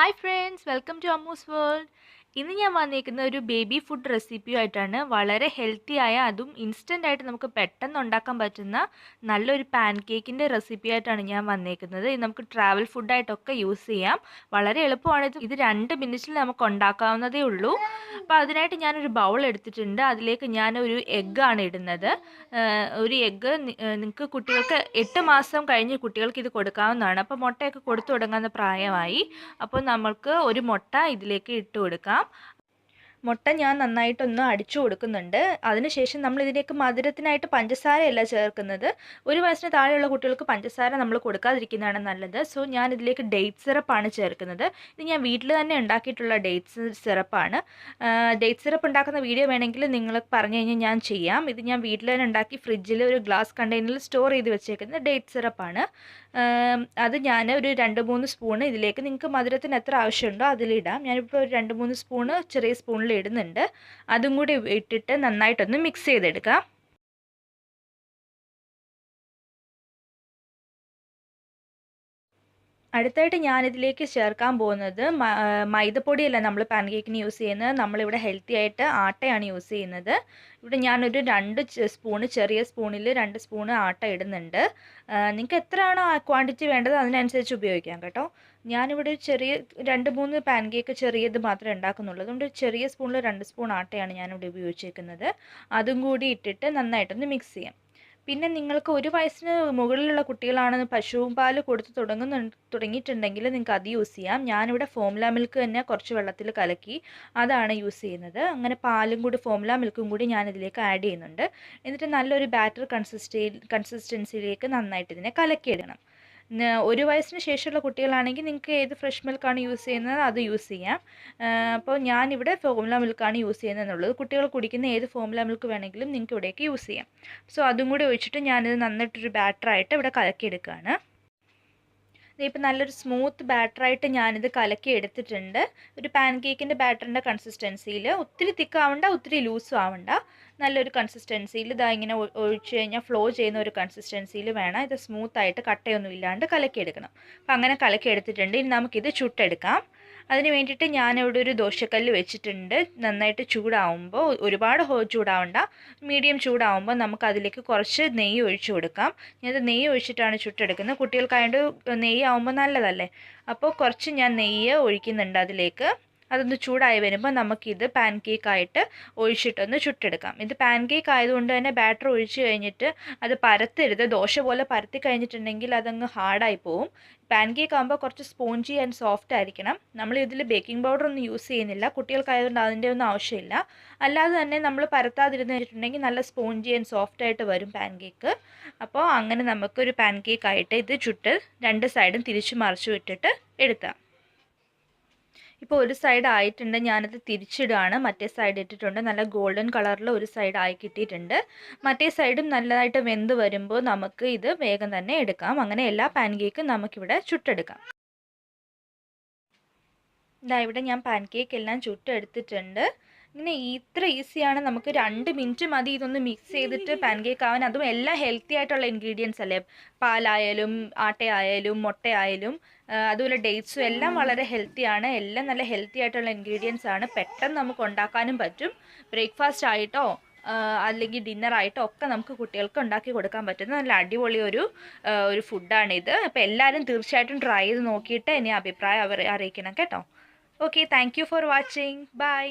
Hi friends, welcome to Ammu's world. ഇന്ന് ഞാൻ വന്നിരിക്കുന്ന ഒരു ബേബി ഫുഡ് റെസിപ്പിയുമായിട്ടാണ്. വളരെ ഹെൽത്തി ആയ, അതും ഇൻസ്റ്റൻ്റ് ആയിട്ട് നമുക്ക് പെട്ടെന്ന് ഉണ്ടാക്കാൻ പറ്റുന്ന നല്ലൊരു പാൻ കേക്കിൻ്റെ റെസിപ്പി ആയിട്ടാണ് ഞാൻ വന്നിരിക്കുന്നത്. ഇത് നമുക്ക് ട്രാവൽ ഫുഡായിട്ടൊക്കെ യൂസ് ചെയ്യാം. വളരെ എളുപ്പമാണ്. ഇത് 2 മിനിറ്റിൽ നമുക്ക് ഉണ്ടാക്കാവുന്നതേ ഉള്ളൂ. അപ്പോൾ അതിനായിട്ട് ഞാനൊരു ബൗൾ എടുത്തിട്ടുണ്ട്. അതിലേക്ക് ഞാനൊരു എഗ്ഗാണ് ഇടുന്നത്. ഒരു എഗ്ഗ് നിങ്ങൾക്ക് കുട്ടികൾക്ക് 8 മാസം കഴിഞ്ഞ് കുട്ടികൾക്ക് ഇത് കൊടുക്കാവുന്നതാണ്. അപ്പോൾ മുട്ടയൊക്കെ കൊടുത്തു തുടങ്ങുന്ന പ്രായമായി. അപ്പോൾ നമുക്ക് ഒരു മുട്ട ഇതിലേക്ക് ഇട്ട് കൊടുക്കാം. മുട്ട ഞാൻ നന്നായിട്ടൊന്ന് അടിച്ചു കൊടുക്കുന്നുണ്ട്. അതിനുശേഷം നമ്മൾ ഇതിലേക്ക് മധുരത്തിനായിട്ട് പഞ്ചസാരയല്ല ചേർക്കുന്നത്. 1 വയസ്സിന് താഴെയുള്ള കുട്ടികൾക്ക് പഞ്ചസാര നമ്മൾ കൊടുക്കാതിരിക്കുന്നതാണ് നല്ലത്. സോ ഞാൻ ഇതിലേക്ക് ഡേറ്റ് സിറപ്പാണ് ചേർക്കുന്നത്. ഇത് ഞാൻ വീട്ടിൽ തന്നെ ഉണ്ടാക്കിയിട്ടുള്ള ഡേറ്റ്സ് സിറപ്പാണ്. ഡേറ്റ് സിറപ്പ് ഉണ്ടാക്കുന്ന വീഡിയോ വേണമെങ്കിൽ നിങ്ങൾ പറഞ്ഞു കഴിഞ്ഞാൽ ഞാൻ ചെയ്യാം. ഇത് ഞാൻ വീട്ടിൽ തന്നെ ഉണ്ടാക്കി ഫ്രിഡ്ജിൽ ഒരു ഗ്ലാസ് കണ്ടെയ്നറിൽ സ്റ്റോർ ചെയ്ത് വെച്ചേക്കുന്ന ഡേറ്റ് സിറപ്പാണ്. അത് ഞാൻ ഒരു 2-3 സ്പൂണ് ഇതിലേക്ക്, നിങ്ങൾക്ക് മധുരത്തിന് എത്ര ആവശ്യമുണ്ടോ അതിലിടാം. ഞാനിപ്പോൾ ഒരു 2-3 സ്പൂണ് ചെറിയ സ്പൂണിൽ ഇടുന്നുണ്ട്. അതും കൂടി ഇട്ടിട്ട് നന്നായിട്ടൊന്ന് മിക്സ് ചെയ്തെടുക്കാം. അടുത്തായിട്ട് ഞാനിതിലേക്ക് ചേർക്കാൻ പോകുന്നത് മൈദപ്പൊടിയല്ല നമ്മൾ പാൻ കേക്കിന് യൂസ് ചെയ്യുന്നത്. നമ്മളിവിടെ ഹെൽത്തി ആയിട്ട് ആട്ടയാണ് യൂസ് ചെയ്യുന്നത്. ഇവിടെ ഞാനൊരു 2 സ്പൂണ്, ചെറിയ സ്പൂണിൽ 2 സ്പൂണ് ആട്ട ഇടുന്നുണ്ട്. നിങ്ങൾക്ക് എത്രയാണോ ക്വാണ്ടിറ്റി വേണ്ടത് അതിനനുസരിച്ച് ഉപയോഗിക്കാം കേട്ടോ. ഞാനിവിടെ ചെറിയ 2-3 പാൻ കേക്ക് ചെറിയത് മാത്രമേ ഉണ്ടാക്കുന്നുള്ളൂ. അതുകൊണ്ട് ചെറിയ സ്പൂണിൽ 2 സ്പൂൺ ആട്ടയാണ് ഞാനിവിടെ ഉപയോഗിച്ചേക്കുന്നത്. അതും കൂടി ഇട്ടിട്ട് നന്നായിട്ടൊന്ന് മിക്സ് ചെയ്യാം. പിന്നെ നിങ്ങൾക്ക് 1 വയസ്സിന് മുകളിലുള്ള കുട്ടികളാണെന്ന് പശുവും പാൽ കൊടുത്ത് തുടങ്ങിയിട്ടുണ്ടെങ്കിൽ നിങ്ങൾക്ക് അത് യൂസ് ചെയ്യാം. ഞാനിവിടെ ഫോമുല മിൽക്ക് തന്നെ കുറച്ച് വെള്ളത്തിൽ കലക്കി അതാണ് യൂസ് ചെയ്യുന്നത്. അങ്ങനെ പാലും കൂടി ഫോമുല മിൽക്കും കൂടി ഞാനിതിലേക്ക് ആഡ് ചെയ്യുന്നുണ്ട്. എന്നിട്ട് നല്ലൊരു ബാറ്റർ കൺസിസ്റ്റൻസിയിലേക്ക് നന്നായിട്ട് ഇതിനെ കലക്കിയിടണം. 1 വയസ്സിന് ശേഷമുള്ള കുട്ടികളാണെങ്കിൽ നിങ്ങൾക്ക് ഏത് ഫ്രഷ് മിൽക്കാണ് യൂസ് ചെയ്യുന്നത് അത് യൂസ് ചെയ്യാം. അപ്പോൾ ഞാനിവിടെ ഫോമുല മിൽക്കാണ് യൂസ് ചെയ്യുന്നതെന്നുള്ളത്. കുട്ടികൾ കുടിക്കുന്ന ഏത് ഫോമുല മിൽക്ക് വേണമെങ്കിലും നിങ്ങൾക്ക് ഇവിടേക്ക് യൂസ് ചെയ്യാം. സോ അതും കൂടി ഒഴിച്ചിട്ട് ഞാനിത് നന്നായിട്ടൊരു ബാറ്ററായിട്ട് ഇവിടെ കലക്കിയെടുക്കുകയാണ്. ഇതിപ്പോൾ നല്ലൊരു സ്മൂത്ത് ബാറ്ററായിട്ട് ഞാനിത് കലക്കി എടുത്തിട്ടുണ്ട്. ഒരു പാൻ കേക്കിൻ്റെ ബാറ്ററിൻ്റെ കൺസിസ്റ്റൻസിയിൽ, ഒത്തിരി തിക്കാവണ്ട ഒത്തിരി ലൂസും ആവണ്ട, നല്ലൊരു കൺസിസ്റ്റൻസിയിൽ ഇതാ ഇങ്ങനെ ഒഴിച്ച് കഴിഞ്ഞാൽ ഫ്ലോ ചെയ്യുന്ന ഒരു കൺസിസ്റ്റൻസിയിൽ വേണം. ഇത് സ്മൂത്തായിട്ട് കട്ടയൊന്നും ഇല്ലാണ്ട് കലക്കിയെടുക്കണം. അപ്പോൾ അങ്ങനെ കലക്കിയെടുത്തിട്ടുണ്ട്. ഇനി നമുക്കിത് ചുട്ടെടുക്കാം. അതിന് വേണ്ടിയിട്ട് ഞാനിവിടെ ഒരു ദോശക്കല്ല് വെച്ചിട്ടുണ്ട്. നന്നായിട്ട് ചൂടാവുമ്പോൾ, ഒരുപാട് ചൂടാവണ്ട, മീഡിയം ചൂടാവുമ്പോൾ നമുക്ക് അതിലേക്ക് കുറച്ച് നെയ്യ് ഒഴിച്ചു കൊടുക്കാം. ഞാനത് നെയ്യ് ഒഴിച്ചിട്ടാണ് ചുട്ടെടുക്കുന്നത്. കുട്ടികൾക്കായതുകൊണ്ട് നെയ്യ് ആവുമ്പോൾ നല്ലതല്ലേ. അപ്പോൾ കുറച്ച് ഞാൻ നെയ്യ് ഒഴിക്കുന്നുണ്ട് അതിലേക്ക്. അതൊന്ന് ചൂടായി വരുമ്പോൾ നമുക്കിത് പാൻ കേക്കായിട്ട് ഒഴിച്ചിട്ടൊന്ന് ചുട്ടെടുക്കാം. ഇത് പാൻ കേക്ക് ആയതുകൊണ്ട് തന്നെ ബാറ്റർ ഒഴിച്ച് കഴിഞ്ഞിട്ട് അത് പരത്തരുത്. ദോശ പോലെ പരത്തി കഴിഞ്ഞിട്ടുണ്ടെങ്കിൽ അതങ്ങ് ഹാർഡായി പോവും. പാൻ കേക്ക് ആകുമ്പോൾ കുറച്ച് സ്പോഞ്ചി ആൻഡ് സോഫ്റ്റ് ആയിരിക്കണം. നമ്മൾ ഇതിൽ ബേക്കിംഗ് പൗഡർ ഒന്നും യൂസ് ചെയ്യുന്നില്ല. കുട്ടികൾക്കായതുകൊണ്ട് അതിൻ്റെ ഒന്നും ആവശ്യമില്ല. അല്ലാതെ തന്നെ നമ്മൾ പരത്താതിരുന്ന് വെച്ചിട്ടുണ്ടെങ്കിൽ നല്ല സ്പോഞ്ചി ആൻഡ് സോഫ്റ്റ് ആയിട്ട് വരും പാൻ കേക്ക്. അപ്പോൾ അങ്ങനെ നമുക്കൊരു പാൻ കേക്കായിട്ട് ഇത് ചുട്ട് 2 സൈഡും തിരിച്ചു മറിച്ചു വിട്ടിട്ട് എടുക്കാം. ഇപ്പോൾ ഒരു സൈഡ് ആയിട്ടുണ്ട്. ഞാനത് തിരിച്ചിടുകയാണ്. മറ്റേ സൈഡ് ഇട്ടിട്ടുണ്ട്. നല്ല ഗോൾഡൻ കളറിൽ ഒരു സൈഡ് ആയി കിട്ടിയിട്ടുണ്ട്. മറ്റേ സൈഡും നല്ലതായിട്ട് വെന്ത് വരുമ്പോൾ നമുക്ക് ഇത് വേഗം തന്നെ എടുക്കാം. അങ്ങനെ എല്ലാ പാൻ കേക്കും നമുക്കിവിടെ ചുട്ടെടുക്കാം. ഇതാ ഇവിടെ ഞാൻ പാൻ കേക്ക് എല്ലാം ചുട്ടെടുത്തിട്ടുണ്ട്. ഇങ്ങനെ ഇത്ര ഈസിയാണ്. നമുക്ക് 2 മിനിറ്റ് മതി ഇതൊന്ന് മിക്സ് ചെയ്തിട്ട് പാൻ കേക്ക് ആവാൻ. അതും എല്ലാം ഹെൽത്തി ആയിട്ടുള്ള ഇൻഗ്രീഡിയൻസ് അല്ലേ. പാലായാലും ആട്ടയായാലും മുട്ടയായാലും അതുപോലെ ഡേറ്റ്സും എല്ലാം വളരെ ഹെൽത്തിയാണ്. എല്ലാം നല്ല ഹെൽത്തി ആയിട്ടുള്ള ഇൻഗ്രീഡിയൻസ് ആണ്. പെട്ടെന്ന് നമുക്ക് ഉണ്ടാക്കാനും പറ്റും. ബ്രേക്ക്ഫാസ്റ്റ് ആയിട്ടോ അല്ലെങ്കിൽ ഡിന്നറായിട്ടോ ഒക്കെ നമുക്ക് കുട്ടികൾക്ക് ഉണ്ടാക്കി കൊടുക്കാൻ പറ്റുന്ന നല്ല അടിപൊളി ഒരു ഫുഡാണിത്. അപ്പോൾ എല്ലാവരും തീർച്ചയായിട്ടും ട്രൈ ചെയ്ത് നോക്കിയിട്ട് എന്നെ അഭിപ്രായം അറിയിക്കണം കേട്ടോ. Okay, thank you for watching. By.